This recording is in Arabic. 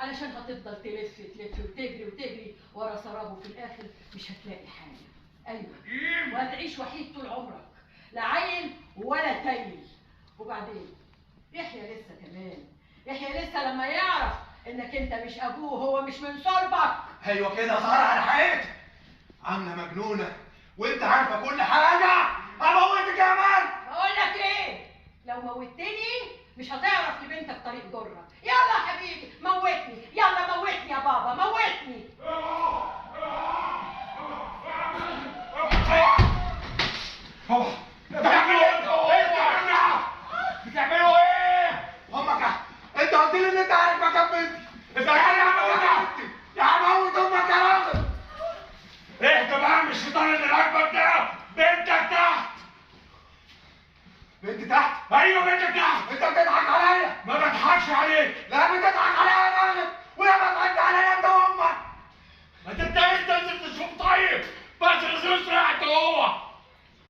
علشان هتفضل تلف تلف وتجري وتجري ورا سرابه، في الاخر مش هتلاقي حاجه. ايوه، وهتعيش وحيد طول عمرك، لا عيل ولا تايل. وبعدين يحيى لسه كمان، يحيى لسه لما يعرف انك انت مش ابوه، هو مش من صلبك. ايوه كده ظهر على حقيقتك، عامله مجنونه وانت عارفه كل حاجه. اموتك يا مان. بقول لك ايه، لو موتني مش هتعرف لبنتك طريق جره. يلا يا حبيبي موتني، يلا موتني يا بابا، موتني. بابا بتعملوا ايه؟ امك انت قلت لي ان انت عارف مكان بنتي. انت يعني يا عم بنتي يا عم موت امك يا راجل. اهدى بقى من الشيطان اللي راكبك ده. بنتك تحت. بنتي تحت؟ ايوه بنتك تحت. انت بتضحك عليا. ما بضحكش عليك. لا بتضحك عليا يا راجل، ولا بضحك عليا انت وامك. ما تتضايقش